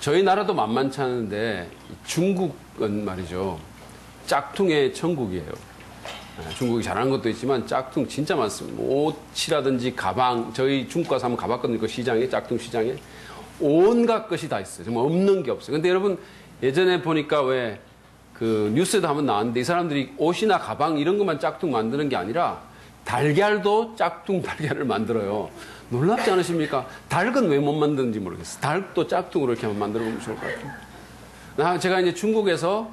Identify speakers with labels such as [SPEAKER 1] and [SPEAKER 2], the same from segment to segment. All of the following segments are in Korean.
[SPEAKER 1] 저희 나라도 만만치 않은데 중국은 말이죠. 짝퉁의 천국이에요. 중국이 잘하는 것도 있지만 짝퉁 진짜 많습니다. 옷이라든지 가방, 저희 중국 가서 한번 가봤거든요. 그 시장에, 짝퉁 시장에. 온갖 것이 다 있어요. 정말 없는 게 없어요. 근데 여러분, 예전에 보니까 왜 뉴스에도 한번 나왔는데 이 사람들이 옷이나 가방 이런 것만 짝퉁 만드는 게 아니라 달걀도 짝퉁 달걀을 만들어요. 놀랍지 않으십니까? 닭은 왜 못 만드는지 모르겠어요. 닭도 짝퉁으로 이렇게 한번 만들어 보면 좋을 것 같아요. 제가 이제 중국에서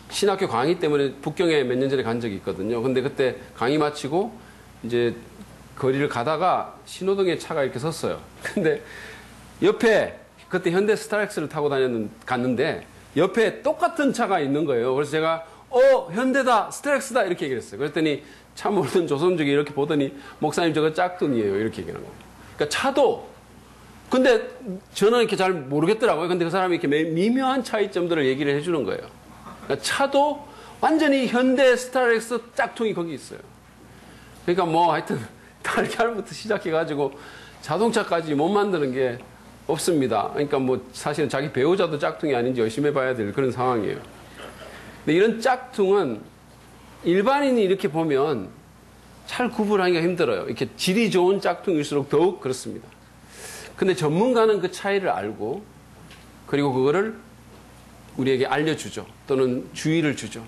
[SPEAKER 1] 신학교 강의 때문에 북경에 몇 년 전에 간 적이 있거든요. 근데 그때 강의 마치고 이제 거리를 가다가 신호등에 차가 이렇게 섰어요. 근데 옆에 그때 현대 스타렉스를 타고 갔는데 옆에 똑같은 차가 있는 거예요. 그래서 제가 현대다, 스타렉스다 이렇게 얘기를 했어요. 그랬더니 차 모르는 조선족이 이렇게 보더니 목사님 저거 짝퉁이에요 이렇게 얘기하는 거예요. 그러니까 차도 근데 저는 이렇게 잘 모르겠더라고요. 근데 그 사람이 이렇게 미묘한 차이점들을 얘기를 해주는 거예요. 그러니까 차도 완전히 현대 스타렉스 짝퉁이 거기 있어요. 그러니까 뭐 하여튼 달걀부터 시작해가지고 자동차까지 못 만드는 게 없습니다. 그러니까 뭐 사실은 자기 배우자도 짝퉁이 아닌지 열심히 해봐야 될 그런 상황이에요. 근데 이런 짝퉁은 일반인이 이렇게 보면 잘 구분하기가 힘들어요. 이렇게 질이 좋은 짝퉁일수록 더욱 그렇습니다. 근데 전문가는 그 차이를 알고 그리고 그거를 우리에게 알려주죠. 또는 주의를 주죠.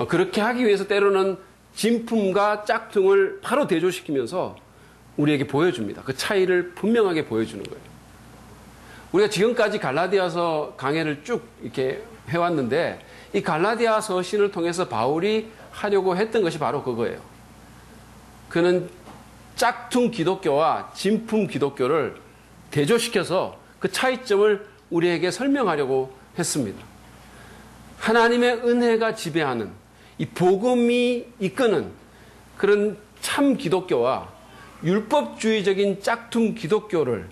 [SPEAKER 1] 그렇게 하기 위해서 때로는 진품과 짝퉁을 바로 대조시키면서 우리에게 보여줍니다. 그 차이를 분명하게 보여주는 거예요. 우리가 지금까지 갈라디아서 강해를 쭉 이렇게 해왔는데 이 갈라디아 서신을 통해서 바울이 하려고 했던 것이 바로 그거예요. 그는 짝퉁 기독교와 진품 기독교를 대조시켜서 그 차이점을 우리에게 설명하려고 했습니다. 하나님의 은혜가 지배하는 이 복음이 이끄는 그런 참 기독교와 율법주의적인 짝퉁 기독교를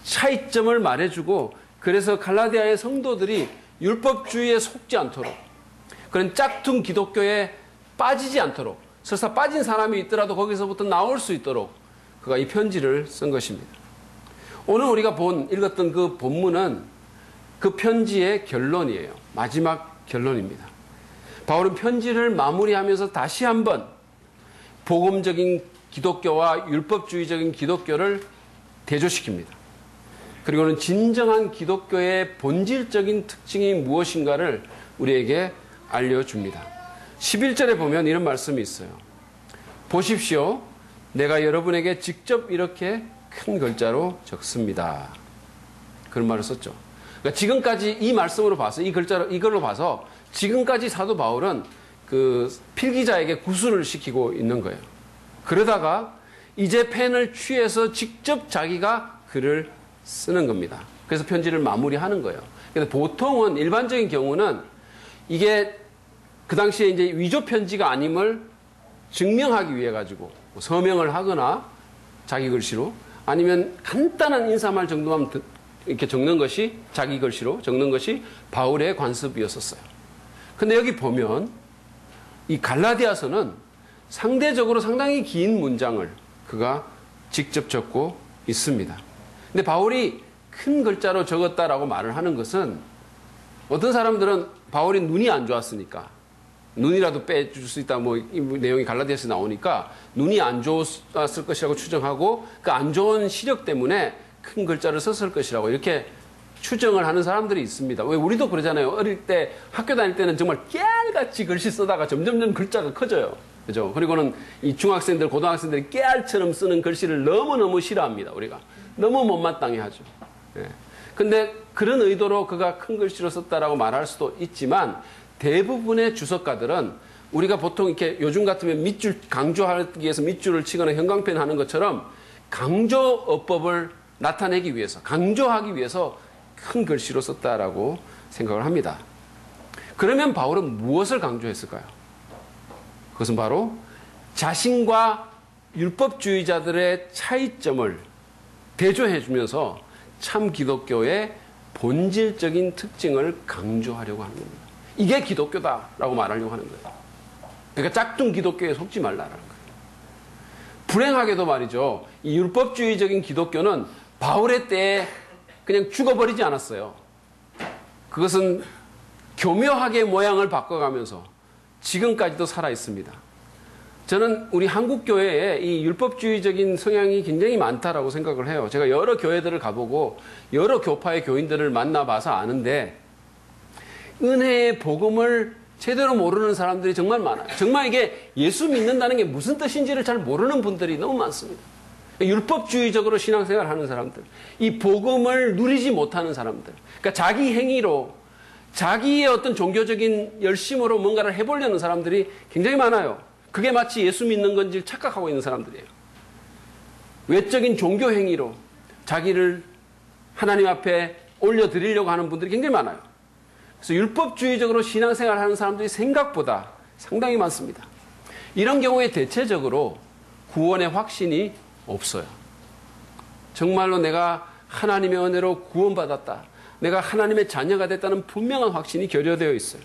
[SPEAKER 1] 차이점을 말해주고 그래서 갈라디아의 성도들이 율법주의에 속지 않도록 그런 짝퉁 기독교에 빠지지 않도록 설사 빠진 사람이 있더라도 거기서부터 나올 수 있도록 그가 이 편지를 쓴 것입니다. 오늘 우리가 읽었던 그 본문은 그 편지의 결론이에요. 마지막 결론입니다. 바울은 편지를 마무리하면서 다시 한번 복음적인 기독교와 율법주의적인 기독교를 대조시킵니다. 그리고는 진정한 기독교의 본질적인 특징이 무엇인가를 우리에게 알려줍니다. 11절에 보면 이런 말씀이 있어요. 보십시오. 내가 여러분에게 직접 이렇게 큰 글자로 적습니다. 그런 말을 썼죠. 그러니까 지금까지 이 말씀으로 봐서 이걸로 봐서 지금까지 사도 바울은 그 필기자에게 구술을 시키고 있는 거예요. 그러다가 이제 펜을 취해서 직접 자기가 글을 쓰는 겁니다. 그래서 편지를 마무리하는 거예요. 근데 보통은 일반적인 경우는 이게 그 당시에 이제 위조 편지가 아님을 증명하기 위해 가지고 서명을 하거나 자기 글씨로 아니면 간단한 인사말 정도만 이렇게 적는 것이 자기 글씨로 적는 것이 바울의 관습이었었어요. 근데 여기 보면 이 갈라디아서는 상대적으로 상당히 긴 문장을 그가 직접 적고 있습니다. 근데 바울이 큰 글자로 적었다라고 말을 하는 것은 어떤 사람들은 바울이 눈이 안 좋았으니까 눈이라도 빼줄 수 있다 뭐 이 내용이 갈라디아서에 나오니까 눈이 안 좋았을 것이라고 추정하고 그 안 좋은 시력 때문에 큰 글자를 썼을 것이라고 이렇게 추정을 하는 사람들이 있습니다. 왜 우리도 그러잖아요. 어릴 때 학교 다닐 때는 정말 깨알같이 글씨 쓰다가 점점점 글자가 커져요. 그죠? 그리고는 이 중학생들, 고등학생들이 깨알처럼 쓰는 글씨를 너무너무 싫어합니다. 우리가. 너무 못마땅해 하죠. 예. 근데 그런 의도로 그가 큰 글씨로 썼다라고 말할 수도 있지만 대부분의 주석가들은 우리가 보통 이렇게 요즘 같으면 밑줄 강조하기 위해서 밑줄을 치거나 형광펜 하는 것처럼 강조어법을 나타내기 위해서 강조하기 위해서 큰 글씨로 썼다라고 생각을 합니다. 그러면 바울은 무엇을 강조했을까요? 그것은 바로 자신과 율법주의자들의 차이점을 대조해 주면서 참 기독교의 본질적인 특징을 강조하려고 하는 겁니다. 이게 기독교다라고 말하려고 하는 거예요. 그러니까 짝퉁 기독교에 속지 말라라는 거예요. 불행하게도 말이죠. 이 율법주의적인 기독교는 바울의 때에 그냥 죽어버리지 않았어요. 그것은 교묘하게 모양을 바꿔가면서 지금까지도 살아 있습니다. 저는 우리 한국 교회에 이 율법주의적인 성향이 굉장히 많다라고 생각을 해요. 제가 여러 교회들을 가보고 여러 교파의 교인들을 만나봐서 아는데 은혜의 복음을 제대로 모르는 사람들이 정말 많아요. 정말 이게 예수 믿는다는 게 무슨 뜻인지를 잘 모르는 분들이 너무 많습니다. 율법주의적으로 신앙생활하는 사람들, 이 복음을 누리지 못하는 사람들, 그러니까 자기 행위로 자기의 어떤 종교적인 열심으로 뭔가를 해보려는 사람들이 굉장히 많아요. 그게 마치 예수 믿는 건지 착각하고 있는 사람들이에요. 외적인 종교 행위로 자기를 하나님 앞에 올려드리려고 하는 분들이 굉장히 많아요. 그래서 율법주의적으로 신앙생활하는 사람들이 생각보다 상당히 많습니다. 이런 경우에 대체적으로 구원의 확신이 없어요. 정말로 내가 하나님의 은혜로 구원받았다, 내가 하나님의 자녀가 됐다는 분명한 확신이 결여되어 있어요.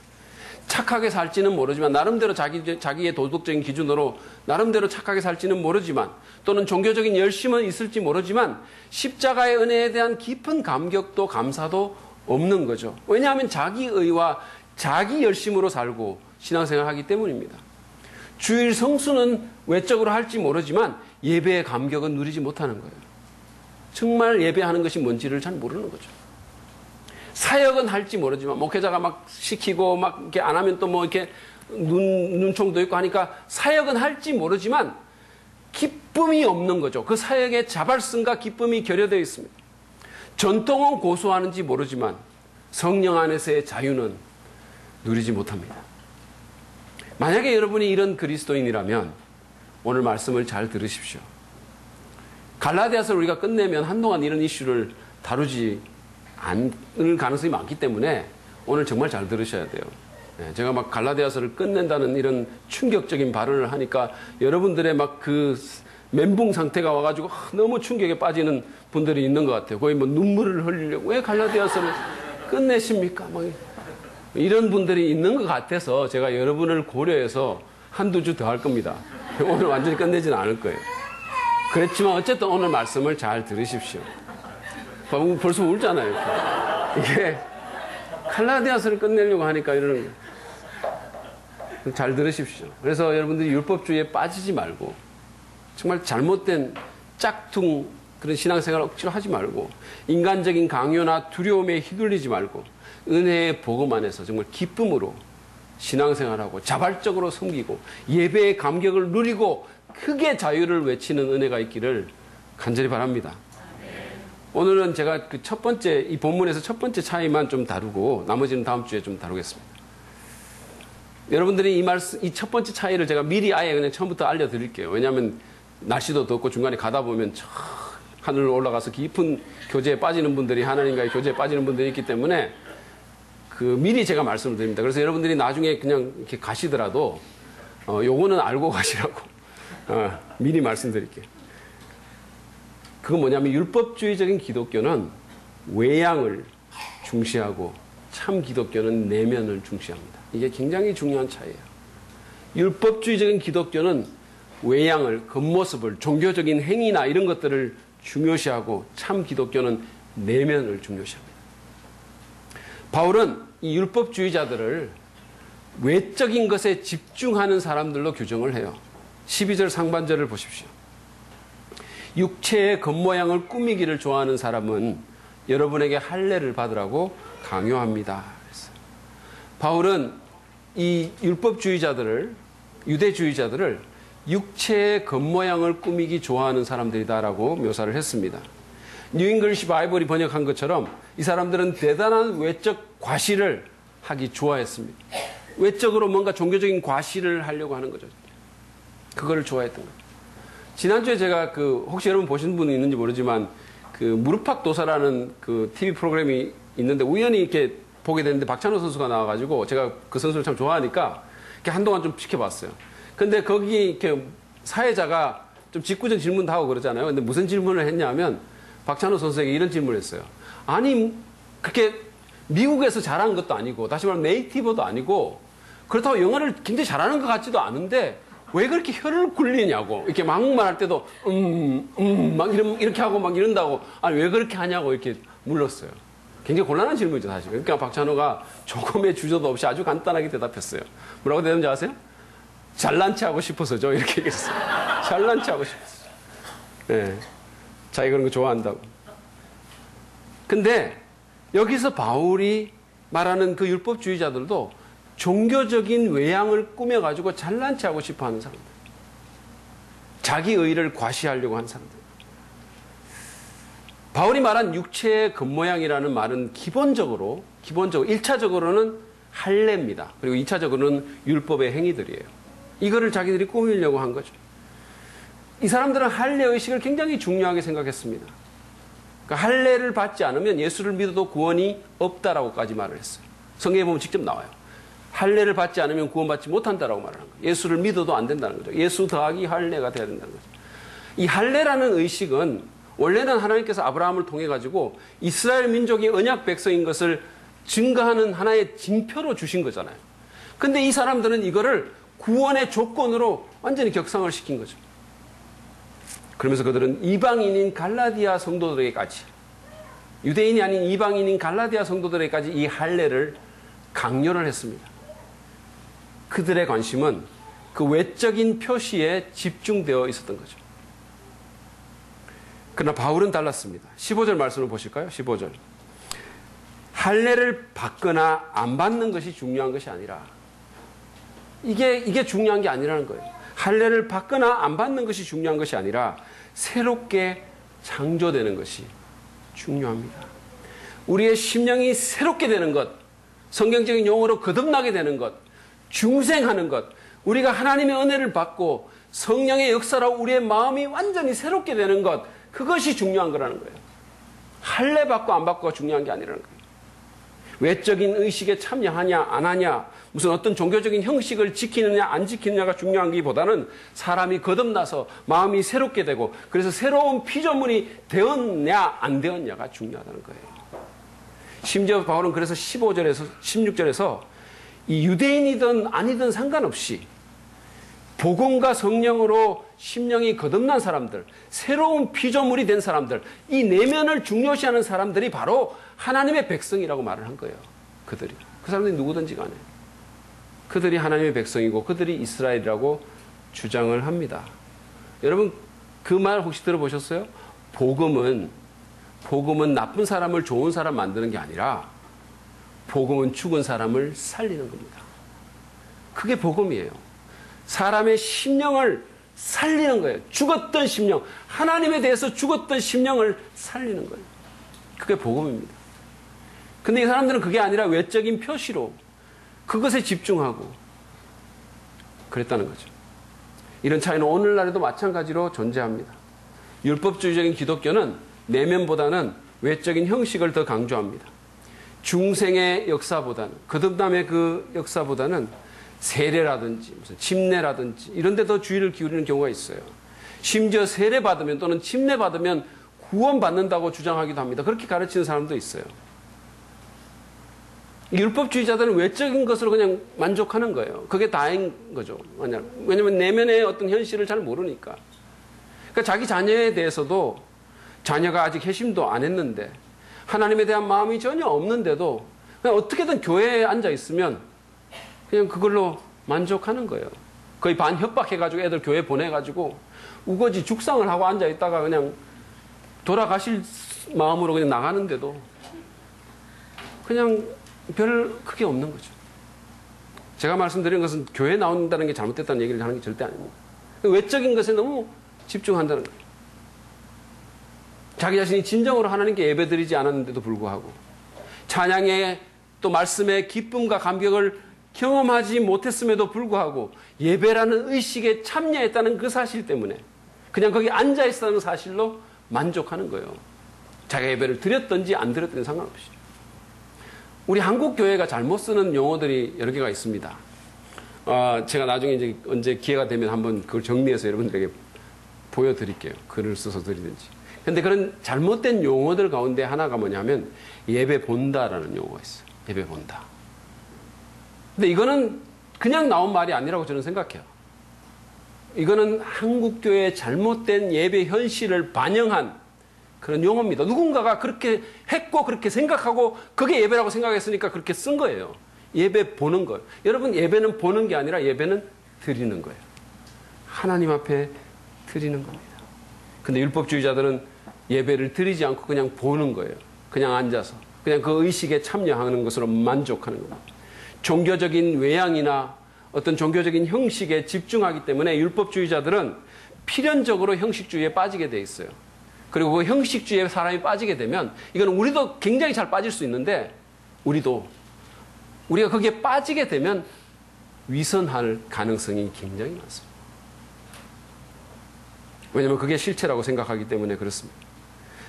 [SPEAKER 1] 착하게 살지는 모르지만, 나름대로 자기의 도덕적인 기준으로 나름대로 착하게 살지는 모르지만, 또는 종교적인 열심은 있을지 모르지만 십자가의 은혜에 대한 깊은 감격도 감사도 없는 거죠. 왜냐하면 자기 의와 자기 열심으로 살고 신앙생활하기 때문입니다. 주일 성수는 외적으로 할지 모르지만 예배의 감격은 누리지 못하는 거예요. 정말 예배하는 것이 뭔지를 잘 모르는 거죠. 사역은 할지 모르지만, 목회자가 막 시키고 막 이렇게 안 하면 또 뭐 이렇게 눈총도 있고 하니까 사역은 할지 모르지만 기쁨이 없는 거죠. 그 사역의 자발성과 기쁨이 결여되어 있습니다. 전통은 고수하는지 모르지만 성령 안에서의 자유는 누리지 못합니다. 만약에 여러분이 이런 그리스도인이라면 오늘 말씀을 잘 들으십시오. 갈라디아서를 우리가 끝내면 한동안 이런 이슈를 다루지 않을 가능성이 많기 때문에 오늘 정말 잘 들으셔야 돼요. 제가 막 갈라디아서를 끝낸다는 이런 충격적인 발언을 하니까 여러분들의 막 그 멘붕 상태가 와가지고 너무 충격에 빠지는 분들이 있는 것 같아요. 거의 뭐 눈물을 흘리려고, 왜 갈라디아서를 끝내십니까? 뭐 이런 분들이 있는 것 같아서 제가 여러분을 고려해서 한두 주 더 할 겁니다. 오늘 완전히 끝내지는 않을 거예요. 그렇지만 어쨌든 오늘 말씀을 잘 들으십시오. 벌써 울잖아요. 이게 갈라디아서를 끝내려고 하니까 이러는 거예요. 잘 들으십시오. 그래서 여러분들이 율법주의에 빠지지 말고 정말 잘못된 짝퉁 그런 신앙생활을 억지로 하지 말고 인간적인 강요나 두려움에 휘둘리지 말고 은혜의 복음 안에서 정말 기쁨으로 신앙생활하고 자발적으로 섬기고 예배의 감격을 누리고 크게 자유를 외치는 은혜가 있기를 간절히 바랍니다. 오늘은 제가 그 첫 번째, 이 본문에서 첫 번째 차이만 좀 다루고 나머지는 다음 주에 좀 다루겠습니다. 여러분들이 이 첫 번째 차이를 제가 미리 아예 그냥 처음부터 알려드릴게요. 왜냐하면 날씨도 덥고 중간에 가다 보면 저 하늘로 올라가서 깊은 교제에 빠지는 분들이, 하나님과의 교제에 빠지는 분들이 있기 때문에 미리 제가 말씀을 드립니다. 그래서 여러분들이 나중에 그냥 이렇게 가시더라도 요거는 알고 가시라고 미리 말씀드릴게요. 그건 뭐냐면 율법주의적인 기독교는 외양을 중시하고 참 기독교는 내면을 중시합니다. 이게 굉장히 중요한 차이예요. 율법주의적인 기독교는 외양을, 겉모습을, 종교적인 행위나 이런 것들을 중요시하고 참 기독교는 내면을 중요시합니다. 바울은 이 율법주의자들을 외적인 것에 집중하는 사람들로 규정을 해요. 12절 상반절을 보십시오. 육체의 겉모양을 꾸미기를 좋아하는 사람은 여러분에게 할례를 받으라고 강요합니다. 바울은 이 율법주의자들을, 유대주의자들을 육체의 겉모양을 꾸미기 좋아하는 사람들이다라고 묘사를 했습니다. 뉴 잉글리시 바이블이 번역한 것처럼 이 사람들은 대단한 외적 과시를 하기 좋아했습니다. 외적으로 뭔가 종교적인 과시를 하려고 하는 거죠. 그거를 좋아했던 거예요. 지난주에 제가 혹시 여러분 보신 분이 있는지 모르지만 무릎팍 도사라는 TV 프로그램이 있는데 우연히 이렇게 보게 됐는데 박찬호 선수가 나와가지고 제가 그 선수를 참 좋아하니까 이렇게 한동안 좀 지켜봤어요. 근데 거기 이렇게 사회자가 좀 직구적 질문도 하고 그러잖아요. 근데 무슨 질문을 했냐면 박찬호 선수에게 이런 질문을 했어요. 아니, 그렇게 미국에서 잘한 것도 아니고, 다시 말하면 네이티브도 아니고, 그렇다고 영어를 굉장히 잘하는 것 같지도 않은데 왜 그렇게 혀를 굴리냐고. 이렇게 막말 할 때도, 막 이렇게 하고 막 이런다고. 아니, 왜 그렇게 하냐고 이렇게 물렀어요. 굉장히 곤란한 질문이죠, 사실. 그러니까 박찬호가 조금의 주저도 없이 아주 간단하게 대답했어요. 뭐라고 대답인지 아세요? 잘난 체 하고 싶어서죠. 이렇게 얘기했어요. 잘난 체 하고 싶어서. 네. 자기 그런 거 좋아한다고. 근데 여기서 바울이 말하는 그 율법주의자들도 종교적인 외양을 꾸며가지고 잘난 체 하고 싶어 하는 사람들. 자기 의의를 과시하려고 하는 사람들. 바울이 말한 육체의 겉모양이라는 말은 기본적으로 1차적으로는 할례입니다. 그리고 2차적으로는 율법의 행위들이에요. 이거를 자기들이 꾸미려고 한 거죠. 이 사람들은 할례 의식을 굉장히 중요하게 생각했습니다. 그러니까 할례를 받지 않으면 예수를 믿어도 구원이 없다라고까지 말을 했어요. 성경에 보면 직접 나와요. 할례를 받지 않으면 구원받지 못한다라고 말을 한 거예요. 예수를 믿어도 안 된다는 거죠. 예수 더하기 할례가 돼야 된다는 거죠. 이 할례라는 의식은 원래는 하나님께서 아브라함을 통해 가지고 이스라엘 민족이 언약 백성인 것을 증거하는 하나의 징표로 주신 거잖아요. 근데 이 사람들은 이거를 구원의 조건으로 완전히 격상을 시킨 거죠. 그러면서 그들은 이방인인 갈라디아 성도들에게까지, 유대인이 아닌 이방인인 갈라디아 성도들에게까지 이 할례를 강요를 했습니다. 그들의 관심은 그 외적인 표시에 집중되어 있었던 거죠. 그러나 바울은 달랐습니다. 15절 말씀을 보실까요? 15절. 할례를 받거나 안 받는 것이 중요한 것이 아니라, 이게 중요한 게 아니라는 거예요. 할례를 받거나 안 받는 것이 중요한 것이 아니라 새롭게 창조되는 것이 중요합니다. 우리의 심령이 새롭게 되는 것, 성경적인 용어로 거듭나게 되는 것, 중생하는 것, 우리가 하나님의 은혜를 받고 성령의 역사로 우리의 마음이 완전히 새롭게 되는 것, 그것이 중요한 거라는 거예요. 할례 받고 안 받고가 중요한 게 아니라는 거예요. 외적인 의식에 참여하냐 안 하냐, 무슨 어떤 종교적인 형식을 지키느냐 안 지키느냐가 중요한 것보다는 사람이 거듭나서 마음이 새롭게 되고, 그래서 새로운 피조물이 되었냐 안 되었냐가 중요하다는 거예요. 심지어 바울은 그래서 15절에서 16절에서 이 유대인이든 아니든 상관없이 복음과 성령으로 심령이 거듭난 사람들, 새로운 피조물이 된 사람들, 이 내면을 중요시하는 사람들이 바로 하나님의 백성이라고 말을 한 거예요. 그들이. 그 사람들이 누구든지 간에. 그들이 하나님의 백성이고 그들이 이스라엘이라고 주장을 합니다. 여러분, 그 말 혹시 들어보셨어요? 복음은 나쁜 사람을 좋은 사람 만드는 게 아니라 복음은 죽은 사람을 살리는 겁니다. 그게 복음이에요. 사람의 심령을 살리는 거예요. 죽었던 심령, 하나님에 대해서 죽었던 심령을 살리는 거예요. 그게 복음입니다. 근데 이 사람들은 그게 아니라 외적인 표시로 그것에 집중하고 그랬다는 거죠. 이런 차이는 오늘날에도 마찬가지로 존재합니다. 율법주의적인 기독교는 내면보다는 외적인 형식을 더 강조합니다. 중생의 역사보다는, 거듭남의 그 역사보다는 세례라든지 무슨 침례라든지 이런 데 더 주의를 기울이는 경우가 있어요. 심지어 세례 받으면 또는 침례 받으면 구원받는다고 주장하기도 합니다. 그렇게 가르치는 사람도 있어요. 율법주의자들은 외적인 것으로 그냥 만족하는 거예요. 그게 다인 거죠. 왜냐하면 내면의 어떤 현실을 잘 모르니까. 그러니까 자기 자녀에 대해서도, 자녀가 아직 회심도 안 했는데 하나님에 대한 마음이 전혀 없는데도 그냥 어떻게든 교회에 앉아 있으면 그냥 그걸로 만족하는 거예요. 거의 반 협박해가지고 애들 교회 보내가지고 우거지 죽상을 하고 앉아 있다가 그냥 돌아가실 마음으로 그냥 나가는데도 그냥 별 크게 없는 거죠. 제가 말씀드린 것은 교회 나온다는 게 잘못됐다는 얘기를 하는 게 절대 아닙니다. 외적인 것에 너무 집중한다는 거예요. 자기 자신이 진정으로 하나님께 예배드리지 않았는데도 불구하고, 찬양의 또 말씀의 기쁨과 감격을 경험하지 못했음에도 불구하고 예배라는 의식에 참여했다는 그 사실 때문에 그냥 거기 앉아있다는 사실로 만족하는 거예요. 자기가 예배를 드렸든지 안 드렸든지 상관없이. 우리 한국 교회가 잘못 쓰는 용어들이 여러 개가 있습니다. 제가 나중에 이제 언제 기회가 되면 한번 그걸 정리해서 여러분들에게 보여드릴게요. 글을 써서 드리든지. 근데 그런 잘못된 용어들 가운데 하나가 뭐냐면 예배 본다라는 용어가 있어요. 예배 본다. 근데 이거는 그냥 나온 말이 아니라고 저는 생각해요. 이거는 한국교회의 잘못된 예배 현실을 반영한 그런 용어입니다. 누군가가 그렇게 했고 그렇게 생각하고 그게 예배라고 생각했으니까 그렇게 쓴 거예요. 예배 보는 거예요. 여러분, 예배는 보는 게 아니라 예배는 드리는 거예요. 하나님 앞에 드리는 겁니다. 근데 율법주의자들은 예배를 드리지 않고 그냥 보는 거예요. 그냥 앉아서. 그냥 그 의식에 참여하는 것으로 만족하는 겁니다. 종교적인 외양이나 어떤 종교적인 형식에 집중하기 때문에 율법주의자들은 필연적으로 형식주의에 빠지게 돼 있어요. 그리고 그 형식주의에 사람이 빠지게 되면 이건 우리도 굉장히 잘 빠질 수 있는데 우리가 거기에 빠지게 되면 위선할 가능성이 굉장히 많습니다. 왜냐하면 그게 실체라고 생각하기 때문에 그렇습니다.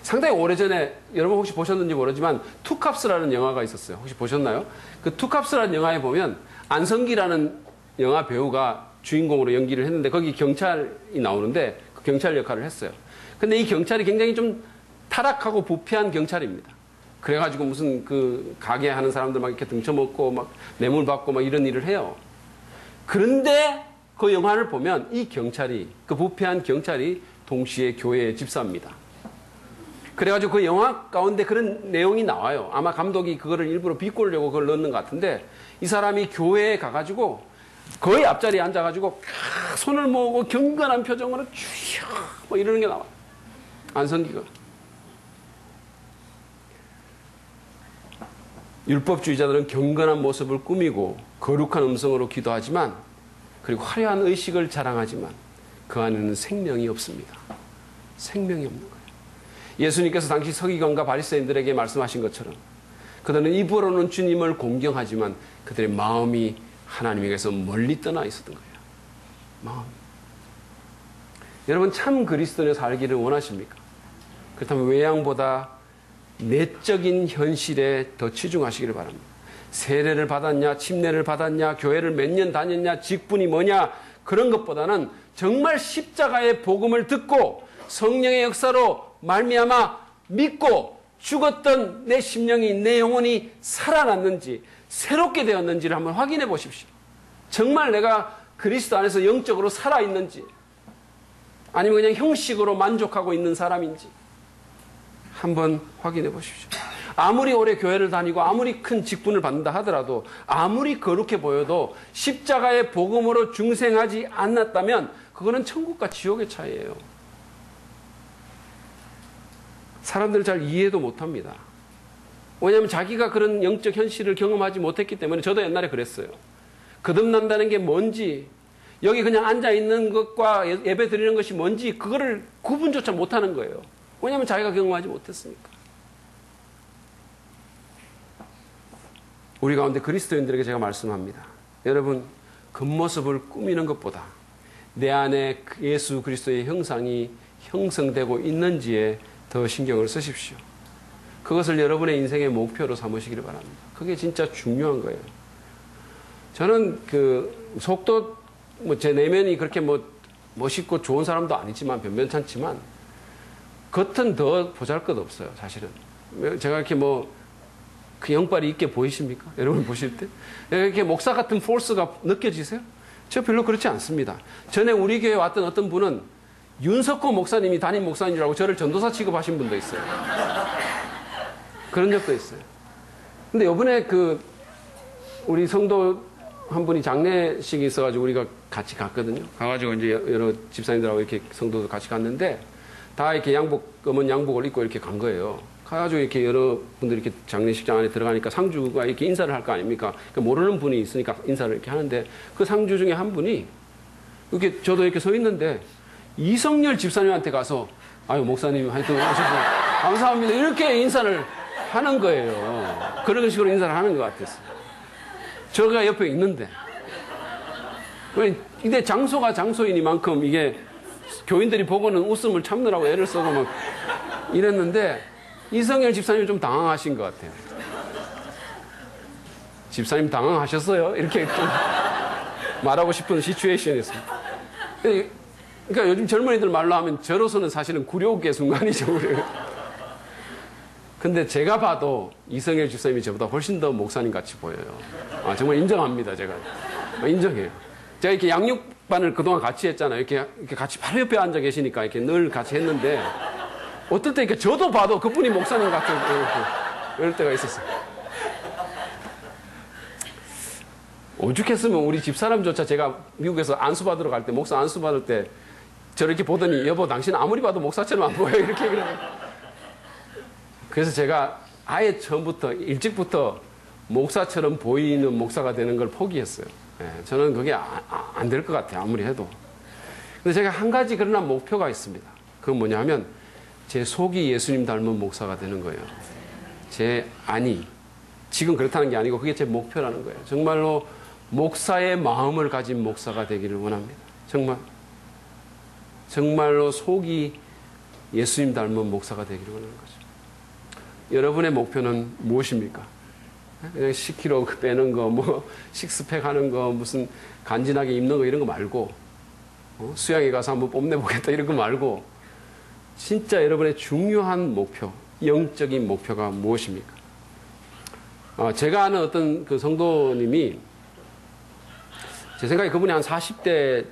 [SPEAKER 1] 상당히 오래전에 여러분 혹시 보셨는지 모르지만 투캅스라는 영화가 있었어요. 혹시 보셨나요? 그 투캅스라는 영화에 보면 안성기라는 영화 배우가 주인공으로 연기를 했는데 거기 경찰이 나오는데 그 경찰 역할을 했어요. 근데 이 경찰이 굉장히 좀 타락하고 부패한 경찰입니다. 그래가지고 무슨 그 가게 하는 사람들 막 이렇게 등쳐먹고 막 뇌물 받고 막 이런 일을 해요. 그런데 그 영화를 보면 이 경찰이, 그 부패한 경찰이 동시에 교회의 집사입니다. 그래가지고 그 영화 가운데 그런 내용이 나와요. 아마 감독이 그거를 일부러 비꼬려고 그걸 넣는 것 같은데 이 사람이 교회에 가가지고 거의 앞자리에 앉아가지고 손을 모으고 경건한 표정으로 주여 뭐 이러는 게 나와요. 안성기가. 율법주의자들은 경건한 모습을 꾸미고 거룩한 음성으로 기도하지만 그리고 화려한 의식을 자랑하지만 그 안에는 생명이 없습니다. 생명이 없는 거예요. 예수님께서 당시 서기관과 바리새인들에게 말씀하신 것처럼 그들은 입으로는 주님을 공경하지만 그들의 마음이 하나님에게서 멀리 떠나 있었던 거예요. 마음. 여러분 참 그리스도인의 살기를 원하십니까? 그렇다면 외양보다 내적인 현실에 더 치중하시기를 바랍니다. 세례를 받았냐, 침례를 받았냐, 교회를 몇 년 다녔냐, 직분이 뭐냐 그런 것보다는 정말 십자가의 복음을 듣고 성령의 역사로 말미암아 믿고 죽었던 내 심령이, 내 영혼이 살아났는지 새롭게 되었는지를 한번 확인해 보십시오. 정말 내가 그리스도 안에서 영적으로 살아있는지 아니면 그냥 형식으로 만족하고 있는 사람인지 한번 확인해 보십시오. 아무리 오래 교회를 다니고 아무리 큰 직분을 받는다 하더라도 아무리 거룩해 보여도 십자가의 복음으로 중생하지 않았다면 그거는 천국과 지옥의 차이예요. 사람들 잘 이해도 못합니다. 왜냐하면 자기가 그런 영적 현실을 경험하지 못했기 때문에 저도 옛날에 그랬어요. 거듭난다는 게 뭔지 여기 그냥 앉아있는 것과 예배 드리는 것이 뭔지 그거를 구분조차 못하는 거예요. 왜냐하면 자기가 경험하지 못했으니까. 우리 가운데 그리스도인들에게 제가 말씀합니다. 여러분 겉모습을 꾸미는 것보다 내 안에 예수 그리스도의 형상이 형성되고 있는지에 더 신경을 쓰십시오. 그것을 여러분의 인생의 목표로 삼으시기를 바랍니다. 그게 진짜 중요한 거예요. 저는 그 속도 제 내면이 그렇게 멋있고 좋은 사람도 아니지만 변변찮지만 겉은 더 보잘것없어요. 사실은 제가 이렇게 그 영빨이 있게 보이십니까? 여러분 보실 때 이렇게 목사 같은 포스가 느껴지세요? 저 별로 그렇지 않습니다. 전에 우리 교회에 왔던 어떤 분은 윤석호 목사님이 담임 목사님이라고 저를 전도사 취급하신 분도 있어요. 그런 적도 있어요. 근데 이번에 우리 성도 한 분이 장례식이 있어가지고 우리가 같이 갔거든요. 가가지고 이제 여러 집사님들하고 이렇게 성도도 같이 갔는데 다 이렇게 검은 양복을 입고 이렇게 간 거예요. 가가지고 이렇게 여러분들이 이렇게 장례식장 안에 들어가니까 상주가 이렇게 인사를 할 거 아닙니까? 그러니까 모르는 분이 있으니까 인사를 이렇게 하는데 그 상주 중에 한 분이 이렇게 저도 이렇게 서 있는데 이성열 집사님한테 가서 아유 목사님 하여튼 오셔서 감사합니다 이렇게 인사를 하는 거예요. 그런 식으로 인사를 하는 것 같았어요. 저가 옆에 있는데 근데 장소가 장소이니만큼 이게 교인들이 보고는 웃음을 참느라고 애를 쓰고 막 이랬는데 이성열 집사님이 좀 당황하신 것 같아요. 집사님 당황하셨어요? 이렇게 좀 말하고 싶은 시츄에이션이었습니다. 그러니까 요즘 젊은이들 말로 하면 저로서는 사실은 굴욕의 순간이죠. 근데 제가 봐도 이성열 집사님이 저보다 훨씬 더 목사님 같이 보여요. 정말 인정합니다. 제가 인정해요. 제가 이렇게 반을 그동안 같이 했잖아요. 이렇게 같이 바로 옆에 앉아 계시니까 이렇게 늘 같이 했는데 어떨 때 이렇게 저도 봐도 그분이 목사님 같은 이럴 때가 있었어요. 오죽했으면 우리 집사람조차 제가 미국에서 안수받으러 갈 때, 목사 안수받을 때 저렇게 보더니 여보 당신 아무리 봐도 목사처럼 안 보여 이렇게 그러면. 그래서 제가 아예 처음부터 일찍부터 목사처럼 보이는 목사가 되는 걸 포기했어요. 저는 그게 안 될 것 같아요. 아무리 해도. 근데 제가 한 가지 그러나 목표가 있습니다. 그건 뭐냐 하면 제 속이 예수님 닮은 목사가 되는 거예요. 제 안이. 지금 그렇다는 게 아니고 그게 제 목표라는 거예요. 정말로 목사의 마음을 가진 목사가 되기를 원합니다. 정말로 속이 예수님 닮은 목사가 되기를 원하는 거죠. 여러분의 목표는 무엇입니까? 그냥 10kg 빼는 거, 뭐 식스팩 하는 거, 무슨 간지나게 입는 거 이런 거 말고 수양에 가서 한번 뽐내보겠다 이런 거 말고 진짜 여러분의 중요한 목표, 영적인 목표가 무엇입니까? 제가 아는 어떤 그 성도님이 제 생각에 그분이 한 40대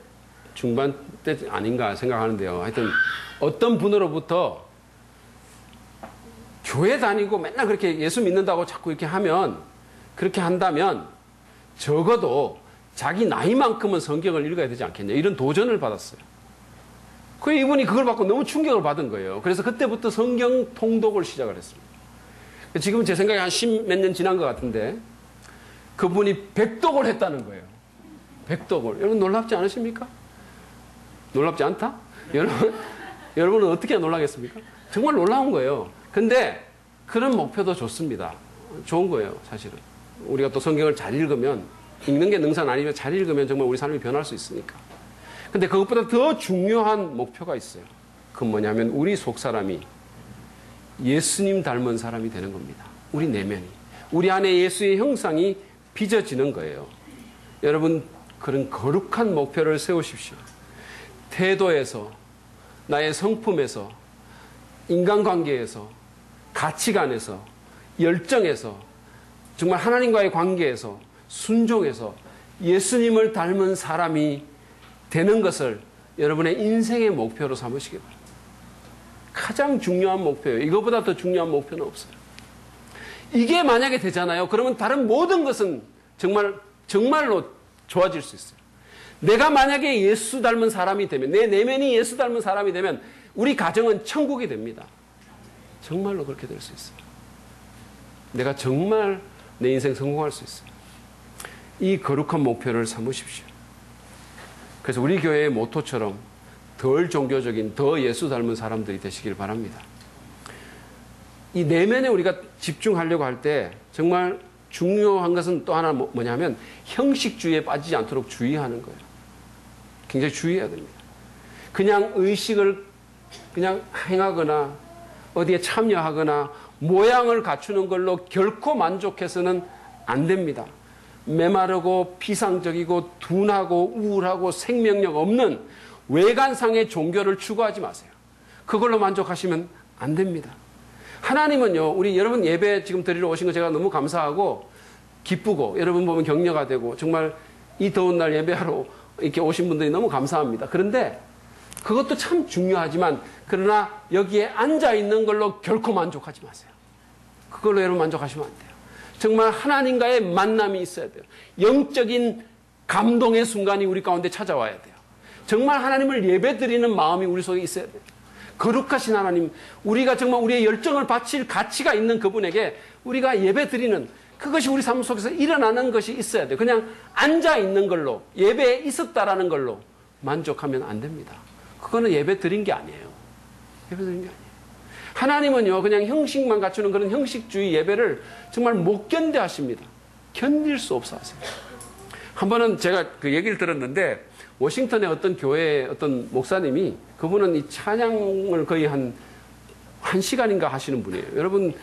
[SPEAKER 1] 중반 때 아닌가 생각하는데요. 하여튼 어떤 분으로부터 교회 다니고 맨날 그렇게 예수 믿는다고 자꾸 이렇게 하면 그렇게 한다면 적어도 자기 나이만큼은 성경을 읽어야 되지 않겠냐 이런 도전을 받았어요. 그 이분이 그걸 받고 너무 충격을 받은 거예요. 그래서 그때부터 성경 통독을 시작을 했습니다. 지금 제 생각에 한 10몇 년 지난 것 같은데 그분이 백독을 했다는 거예요. 백독을. 여러분 놀랍지 않으십니까? 놀랍지 않다? 여러분은 어떻게 놀라겠습니까? 정말 놀라운 거예요. 근데 그런 목표도 좋습니다. 좋은 거예요, 사실은. 우리가 또 성경을 잘 읽으면, 읽는 게 능사는 아니면 잘 읽으면 정말 우리 삶이 변할 수 있으니까. 근데 그것보다 더 중요한 목표가 있어요. 그건 뭐냐면 우리 속 사람이 예수님 닮은 사람이 되는 겁니다. 우리 내면이. 우리 안에 예수의 형상이 빚어지는 거예요. 여러분, 그런 거룩한 목표를 세우십시오. 태도에서, 나의 성품에서, 인간관계에서, 가치관에서, 열정에서, 정말 하나님과의 관계에서, 순종에서 예수님을 닮은 사람이 되는 것을 여러분의 인생의 목표로 삼으시기 바랍니다. 가장 중요한 목표예요. 이거보다 더 중요한 목표는 없어요. 이게 만약에 되잖아요. 그러면 다른 모든 것은 정말로 좋아질 수 있어요. 내가 만약에 예수 닮은 사람이 되면, 내 내면이 예수 닮은 사람이 되면 우리 가정은 천국이 됩니다. 정말로 그렇게 될 수 있어요. 내가 정말 내 인생 성공할 수 있어요. 이 거룩한 목표를 삼으십시오. 그래서 우리 교회의 모토처럼 덜 종교적인, 더 예수 닮은 사람들이 되시길 바랍니다. 이 내면에 우리가 집중하려고 할 때 정말 중요한 것은 또 하나 뭐냐면 형식주의에 빠지지 않도록 주의하는 거예요. 굉장히 주의해야 됩니다. 그냥 의식을 그냥 행하거나 어디에 참여하거나 모양을 갖추는 걸로 결코 만족해서는 안 됩니다. 메마르고 피상적이고 둔하고 우울하고 생명력 없는 외관상의 종교를 추구하지 마세요. 그걸로 만족하시면 안 됩니다. 하나님은요, 우리 여러분 예배 지금 드리러 오신 거 제가 너무 감사하고 기쁘고 여러분 보면 격려가 되고 정말 이 더운 날 예배하러 이렇게 오신 분들이 너무 감사합니다. 그런데 그것도 참 중요하지만 그러나 여기에 앉아 있는 걸로 결코 만족하지 마세요. 그걸로 여러분 만족하시면 안 돼요. 정말 하나님과의 만남이 있어야 돼요. 영적인 감동의 순간이 우리 가운데 찾아와야 돼요. 정말 하나님을 예배드리는 마음이 우리 속에 있어야 돼요. 거룩하신 하나님, 우리가 정말 우리의 열정을 바칠 가치가 있는 그분에게 우리가 예배드리는 그것이 우리 삶 속에서 일어나는 것이 있어야 돼요. 그냥 앉아 있는 걸로, 예배에 있었다라는 걸로 만족하면 안 됩니다. 그거는 예배 드린 게 아니에요. 예배 드린 게 아니에요. 하나님은요, 그냥 형식만 갖추는 그런 형식주의 예배를 정말 못 견뎌 하십니다. 견딜 수 없어 하세요. 한 번은 제가 그 얘기를 들었는데, 워싱턴의 어떤 교회의 어떤 목사님이, 그분은 이 찬양을 거의 한 시간인가 하시는 분이에요. 여러분,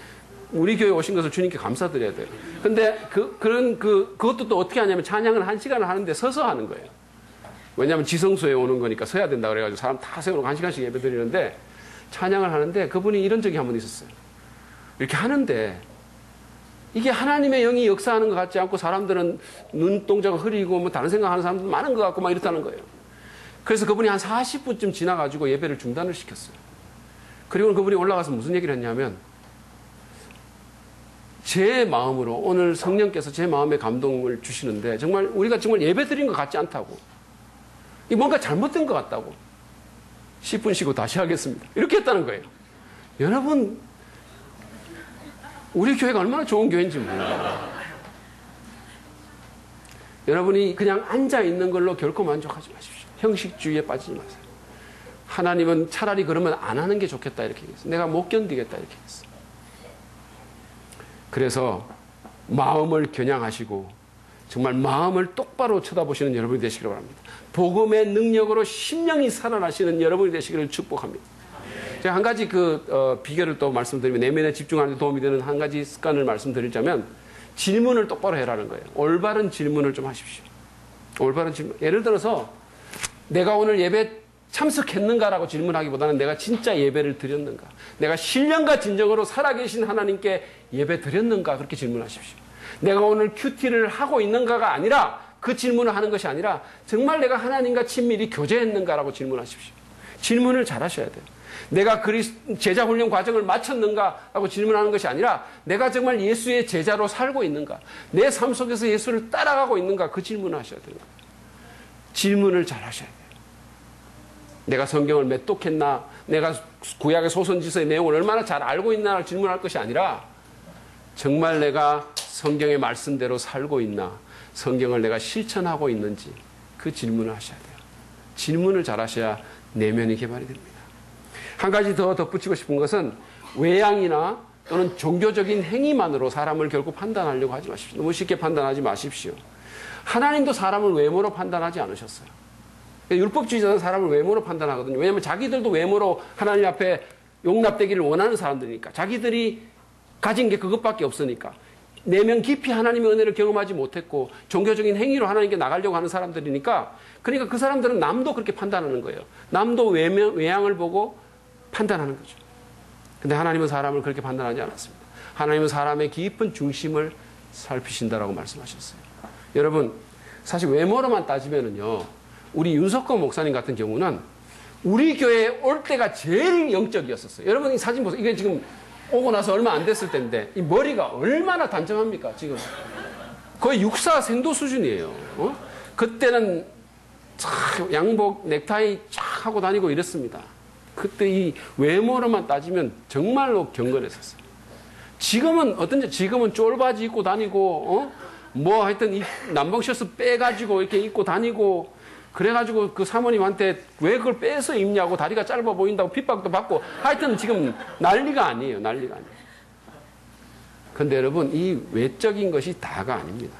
[SPEAKER 1] 우리 교회 오신 것을 주님께 감사드려야 돼요. 근데 그것도 또 어떻게 하냐면 찬양을 1시간을 하는데 서서 하는 거예요. 왜냐하면 지성소에 오는 거니까 서야 된다 그래가지고 사람 다 세워놓고 1시간씩 예배 드리는데 찬양을 하는데 그분이 이런 적이 한 번 있었어요. 이렇게 하는데 이게 하나님의 영이 역사하는 것 같지 않고 사람들은 눈동자가 흐리고 뭐 다른 생각하는 사람들 많은 것 같고 막 이렇다는 거예요. 그래서 그분이 한 40분쯤 지나가지고 예배를 중단을 시켰어요. 그리고 그분이 올라가서 무슨 얘기를 했냐면 제 마음으로 오늘 성령께서 제 마음에 감동을 주시는데 정말 우리가 정말 예배 드린 것 같지 않다고. 이 뭔가 잘못된 것 같다고. 10분 쉬고 다시 하겠습니다. 이렇게 했다는 거예요. 여러분, 우리 교회가 얼마나 좋은 교회인지 몰라요. 여러분이 그냥 앉아있는 걸로 결코 만족하지 마십시오. 형식주의에 빠지지 마세요. 하나님은 차라리 그러면 안 하는 게 좋겠다 이렇게 얘기했어요. 내가 못 견디겠다 이렇게 했어요. 그래서 마음을 겨냥하시고 정말 마음을 똑바로 쳐다보시는 여러분이 되시기를 바랍니다. 복음의 능력으로 심령이 살아나시는 여러분이 되시기를 축복합니다. 제가 한 가지 비결을 또 말씀드리면 내면에 집중하는 데 도움이 되는 한 가지 습관을 말씀드리자면 질문을 똑바로 해라는 거예요. 올바른 질문을 좀 하십시오. 올바른 질문. 예를 들어서 내가 오늘 예배 참석했는가라고 질문하기보다는 내가 진짜 예배를 드렸는가, 내가 신령과 진정으로 살아계신 하나님께 예배 드렸는가 그렇게 질문하십시오. 내가 오늘 큐티를 하고 있는가가 아니라 그 질문을 하는 것이 아니라 정말 내가 하나님과 친밀히 교제했는가라고 질문하십시오. 질문을 잘 하셔야 돼요. 내가 제자 훈련 과정을 마쳤는가라고 질문하는 것이 아니라 내가 정말 예수의 제자로 살고 있는가, 내 삶 속에서 예수를 따라가고 있는가 그 질문을 하셔야 돼요. 질문을 잘 하셔야 돼요. 내가 성경을 몇 독했나, 내가 구약의 소선지서의 내용을 얼마나 잘 알고 있나를 질문할 것이 아니라 정말 내가 성경의 말씀대로 살고 있나, 성경을 내가 실천하고 있는지 그 질문을 하셔야 돼요. 질문을 잘 하셔야 내면이 개발이 됩니다. 한 가지 더 덧붙이고 싶은 것은 외양이나 또는 종교적인 행위만으로 사람을 결국 판단하려고 하지 마십시오. 너무 쉽게 판단하지 마십시오. 하나님도 사람을 외모로 판단하지 않으셨어요. 율법주의자는 사람을 외모로 판단하거든요. 왜냐하면 자기들도 외모로 하나님 앞에 용납되기를 원하는 사람들이니까. 자기들이 가진 게 그것밖에 없으니까. 내면 깊이 하나님의 은혜를 경험하지 못했고 종교적인 행위로 하나님께 나가려고 하는 사람들이니까, 그러니까 그 사람들은 남도 그렇게 판단하는 거예요. 남도 외양을 보고 판단하는 거죠. 근데 하나님은 사람을 그렇게 판단하지 않았습니다. 하나님은 사람의 깊은 중심을 살피신다라고 말씀하셨어요. 여러분, 사실 외모로만 따지면은요, 우리 윤석호 목사님 같은 경우는 우리 교회에 올 때가 제일 영적이었었어요. 여러분 이 사진 보세요. 이게 지금 오고 나서 얼마 안 됐을 때인데 이 머리가 얼마나 단정합니까? 지금 거의 육사 생도 수준이에요. 그때는 양복 넥타이 쫙 하고 다니고 이랬습니다. 그때 이 외모로만 따지면 정말로 경건했었어요. 지금은 어떤지, 지금은 쫄바지 입고 다니고 뭐 하여튼 이 남방 셔츠 빼가지고 이렇게 입고 다니고, 그래가지고 그 사모님한테 왜 그걸 빼서 입냐고, 다리가 짧아 보인다고 핍박도 받고, 하여튼 지금 난리가 아니에요. 난리가 아니에요. 그런데 여러분, 이 외적인 것이 다가 아닙니다.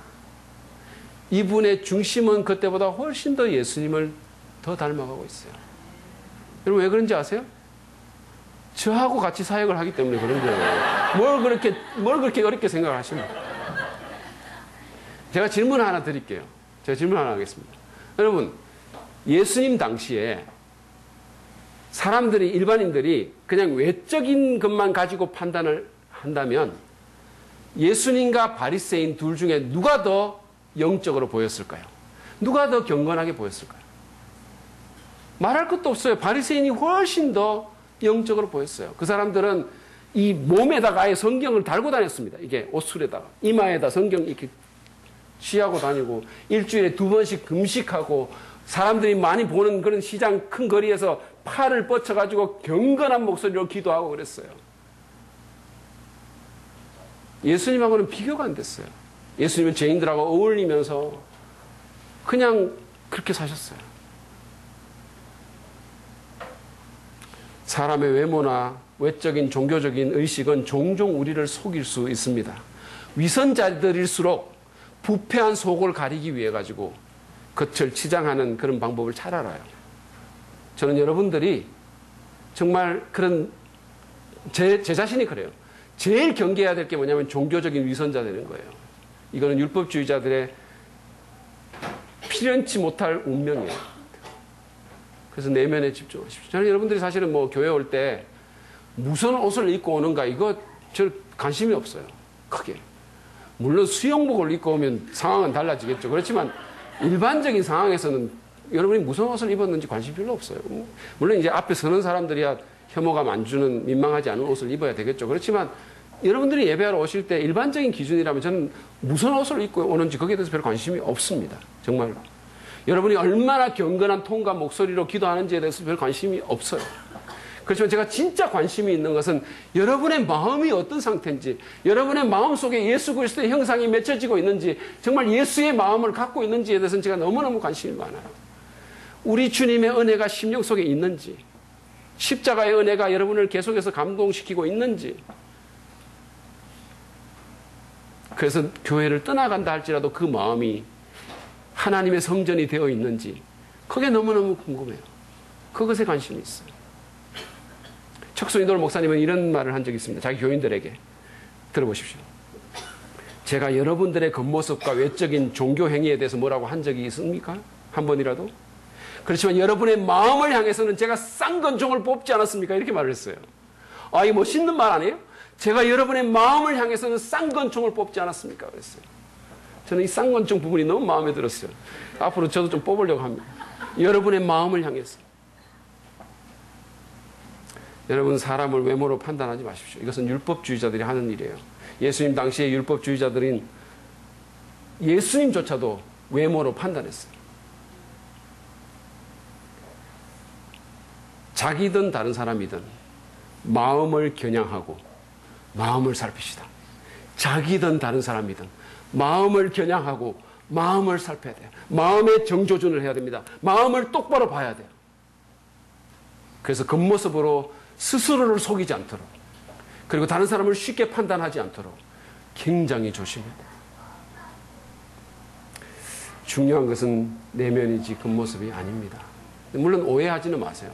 [SPEAKER 1] 이분의 중심은 그때보다 훨씬 더 예수님을 더 닮아가고 있어요. 여러분 왜 그런지 아세요? 저하고 같이 사역을 하기 때문에 그런 거예요. 뭘 그렇게 어렵게 생각하십니까? 제가 질문 하나 드릴게요. 제가 질문 하나 하겠습니다. 여러분, 예수님 당시에 사람들이, 일반인들이 그냥 외적인 것만 가지고 판단을 한다면 예수님과 바리새인 둘 중에 누가 더 영적으로 보였을까요? 누가 더 경건하게 보였을까요? 말할 것도 없어요. 바리새인이 훨씬 더 영적으로 보였어요. 그 사람들은 이 몸에다가 아예 성경을 달고 다녔습니다. 이게 옷술에다가, 이마에다 성경 이렇게 취하고 다니고, 일주일에 2번씩 금식하고, 사람들이 많이 보는 그런 시장 큰 거리에서 팔을 뻗쳐가지고 경건한 목소리로 기도하고 그랬어요. 예수님하고는 비교가 안 됐어요. 예수님은 죄인들하고 어울리면서 그냥 그렇게 사셨어요. 사람의 외모나 외적인 종교적인 의식은 종종 우리를 속일 수 있습니다. 위선자들일수록 부패한 속을 가리기 위해 가지고 겉을 치장하는 그런 방법을 잘 알아요. 저는 여러분들이 정말 그런 제 자신이 그래요. 제일 경계해야 될 게 뭐냐면 종교적인 위선자 되는 거예요. 이거는 율법주의자들의 필연치 못할 운명이에요. 그래서 내면에 집중하십시오. 저는 여러분들이 사실은 뭐 교회 올 때 무슨 옷을 입고 오는가 이거 저 관심이 없어요. 크게. 물론 수영복을 입고 오면 상황은 달라지겠죠. 그렇지만 일반적인 상황에서는 여러분이 무슨 옷을 입었는지 관심 별로 없어요. 물론 이제 앞에 서는 사람들이야 혐오감 안 주는 민망하지 않은 옷을 입어야 되겠죠. 그렇지만 여러분들이 예배하러 오실 때 일반적인 기준이라면 저는 무슨 옷을 입고 오는지 거기에 대해서 별 관심이 없습니다. 정말로. 여러분이 얼마나 경건한 톤과 목소리로 기도하는지에 대해서 별 관심이 없어요. 그렇지만 제가 진짜 관심이 있는 것은 여러분의 마음이 어떤 상태인지, 여러분의 마음 속에 예수 그리스도의 형상이 맺혀지고 있는지, 정말 예수의 마음을 갖고 있는지에 대해서는 제가 너무너무 관심이 많아요. 우리 주님의 은혜가 심령 속에 있는지, 십자가의 은혜가 여러분을 계속해서 감동시키고 있는지, 그래서 교회를 떠나간다 할지라도 그 마음이 하나님의 성전이 되어 있는지, 그게 너무너무 궁금해요. 그것에 관심이 있어요. 척수인돌 목사님은 이런 말을 한 적이 있습니다. 자기 교인들에게. 들어보십시오. 제가 여러분들의 겉모습과 외적인 종교 행위에 대해서 뭐라고 한 적이 있습니까? 한 번이라도? 그렇지만 여러분의 마음을 향해서는 제가 쌍권총을 뽑지 않았습니까? 이렇게 말을 했어요. 아, 이게 멋있는 말 아니에요? 제가 여러분의 마음을 향해서는 쌍권총을 뽑지 않았습니까? 그랬어요. 저는 이 쌍권총 부분이 너무 마음에 들었어요. 앞으로 저도 좀 뽑으려고 합니다. 여러분의 마음을 향해서. 여러분, 사람을 외모로 판단하지 마십시오. 이것은 율법주의자들이 하는 일이에요. 예수님 당시의 율법주의자들은 예수님조차도 외모로 판단했어요. 자기든 다른 사람이든 마음을 겨냥하고 마음을 살피시다. 자기든 다른 사람이든 마음을 겨냥하고 마음을 살펴야 돼요. 마음의 정조준을 해야 됩니다. 마음을 똑바로 봐야 돼요. 그래서 겉모습으로 스스로를 속이지 않도록, 그리고 다른 사람을 쉽게 판단하지 않도록 굉장히 조심해야 돼요. 중요한 것은 내면이지 겉모습이 아닙니다. 물론 오해하지는 마세요.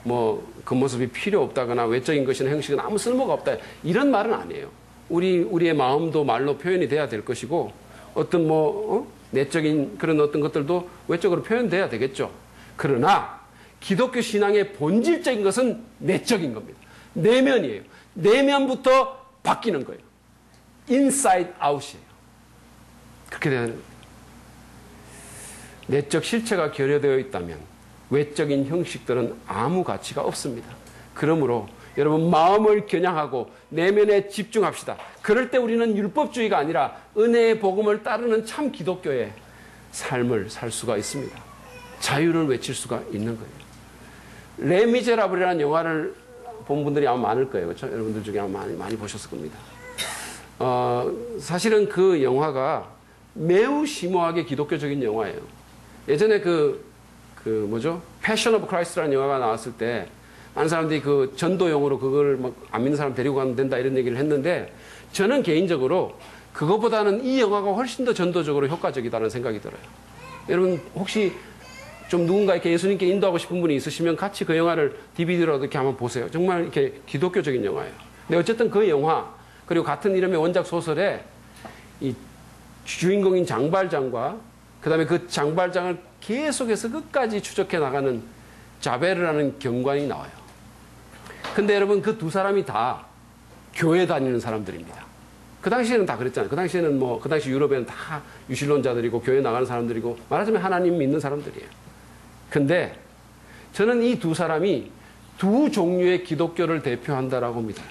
[SPEAKER 1] 뭐 겉모습이 필요 없다거나 외적인 것이나 형식은 아무 쓸모가 없다, 이런 말은 아니에요. 우리의 마음도 말로 표현이 돼야 될 것이고, 어떤 내적인 그런 어떤 것들도 외적으로 표현돼야 되겠죠. 그러나 기독교 신앙의 본질적인 것은 내적인 겁니다. 내면이에요. 내면부터 바뀌는 거예요. inside out이에요. 그렇게 되는 겁니다. 내적 실체가 결여되어 있다면 외적인 형식들은 아무 가치가 없습니다. 그러므로 여러분, 마음을 겨냥하고 내면에 집중합시다. 그럴 때 우리는 율법주의가 아니라 은혜의 복음을 따르는 참 기독교의 삶을 살 수가 있습니다. 자유를 외칠 수가 있는 거예요. 레미제라블이라는 영화를 본 분들이 아마 많을 거예요. 그렇죠? 여러분들 중에 아마 많이 보셨을 겁니다. 사실은 그 영화가 매우 심오하게 기독교적인 영화예요. 예전에 패션 오브 크라이스트라는 영화가 나왔을 때 많은 사람들이 그 전도용으로 그걸 막 안 믿는 사람 데리고 가면 된다 이런 얘기를 했는데, 저는 개인적으로 그것보다는 이 영화가 훨씬 더 전도적으로 효과적이다는 생각이 들어요. 여러분, 혹시 좀 누군가에게 예수님께 인도하고 싶은 분이 있으시면 같이 그 영화를 DVD로도 이렇게 한번 보세요. 정말 이렇게 기독교적인 영화예요. 근데 어쨌든 그 영화, 그리고 같은 이름의 원작 소설에 이 주인공인 장발장과 그 다음에 그 장발장을 계속해서 끝까지 추적해 나가는 자베르라는 경관이 나와요. 근데 여러분, 그 두 사람이 다 교회 다니는 사람들입니다. 그 당시에는 다 그랬잖아요. 그 당시에는 그 당시 유럽에는 다 유실론자들이고 교회 나가는 사람들이고, 말하자면 하나님 믿는 사람들이에요. 근데 저는 이 두 사람이 두 종류의 기독교를 대표한다라고 믿어요.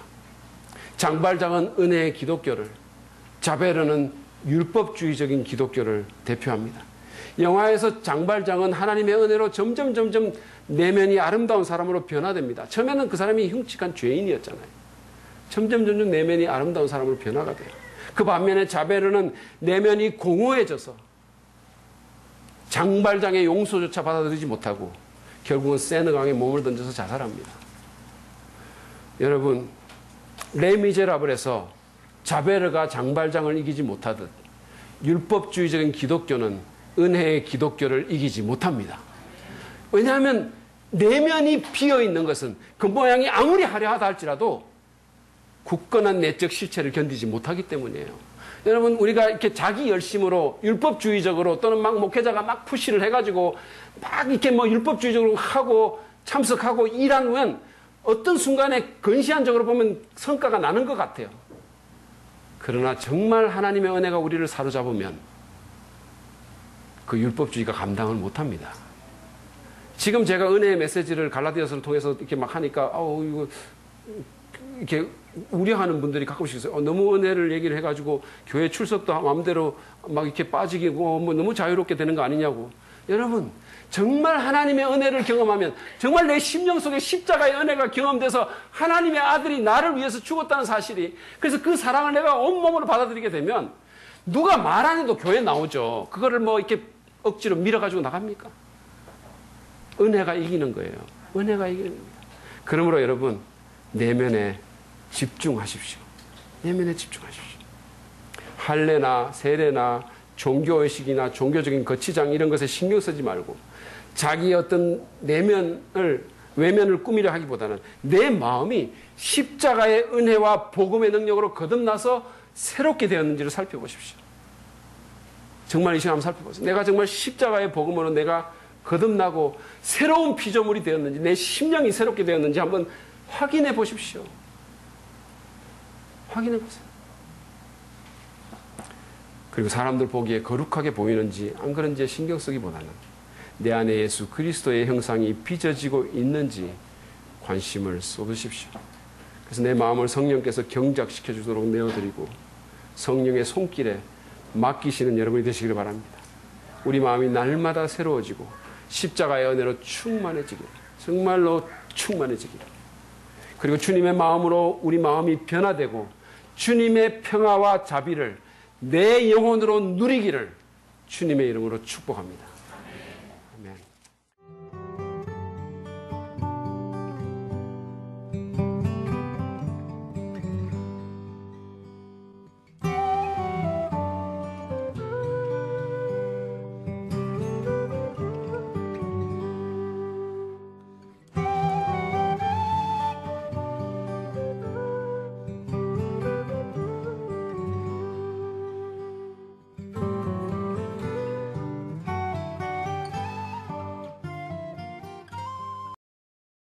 [SPEAKER 1] 장발장은 은혜의 기독교를, 자베르는 율법주의적인 기독교를 대표합니다. 영화에서 장발장은 하나님의 은혜로 점점 내면이 아름다운 사람으로 변화됩니다. 처음에는 그 사람이 흉측한 죄인이었잖아요. 점점 내면이 아름다운 사람으로 변화가 돼요. 그 반면에 자베르는 내면이 공허해져서 장발장의 용서조차 받아들이지 못하고 결국은 세느강에 몸을 던져서 자살합니다. 여러분, 레미제라블에서 자베르가 장발장을 이기지 못하듯 율법주의적인 기독교는 은혜의 기독교를 이기지 못합니다. 왜냐하면 내면이 비어있는 것은 그 모양이 아무리 화려하다 할지라도 굳건한 내적 실체를 견디지 못하기 때문이에요. 여러분, 우리가 이렇게 자기 열심으로 율법주의적으로 또는 막 목회자가 막 푸시를 해가지고 막 이렇게 율법주의적으로 하고 참석하고 일하면 어떤 순간에 근시안적으로 보면 성과가 나는 것 같아요. 그러나 정말 하나님의 은혜가 우리를 사로잡으면 그 율법주의가 감당을 못합니다. 지금 제가 은혜의 메시지를 갈라디아서를 통해서 이렇게 막 하니까 이거 이렇게 우려하는 분들이 가끔씩 있어요. 너무 은혜를 얘기를 해가지고 교회 출석도 마음대로 막 이렇게 빠지고 뭐 너무 자유롭게 되는 거 아니냐고. 여러분, 정말 하나님의 은혜를 경험하면, 정말 내 심령 속에 십자가의 은혜가 경험돼서 하나님의 아들이 나를 위해서 죽었다는 사실이, 그래서 그 사랑을 내가 온몸으로 받아들이게 되면 누가 말 안 해도 교회 나오죠. 그거를 뭐 이렇게 억지로 밀어가지고 나갑니까? 은혜가 이기는 거예요. 은혜가 이기는 거예요. 그러므로 여러분, 내면에 집중하십시오. 내면에 집중하십시오. 할례나 세례나 종교의식이나 종교적인 거치장 이런 것에 신경 쓰지 말고 자기의 어떤 외면을 꾸미려 하기보다는 내 마음이 십자가의 은혜와 복음의 능력으로 거듭나서 새롭게 되었는지를 살펴보십시오. 정말 이 시간 한번 살펴보세요. 내가 정말 십자가의 복음으로 내가 거듭나고 새로운 피조물이 되었는지, 내 심령이 새롭게 되었는지 한번 확인해 보십시오. 확인해 보세요. 그리고 사람들 보기에 거룩하게 보이는지 안 그런지에 신경 쓰기보다는 내 안에 예수 그리스도의 형상이 빚어지고 있는지 관심을 쏟으십시오. 그래서 내 마음을 성령께서 경작시켜 주도록 내어드리고 성령의 손길에 맡기시는 여러분이 되시기를 바랍니다. 우리 마음이 날마다 새로워지고 십자가의 은혜로 충만해지기를, 정말로 충만해지기를, 그리고 주님의 마음으로 우리 마음이 변화되고 주님의 평화와 자비를 내 영혼으로 누리기를 주님의 이름으로 축복합니다.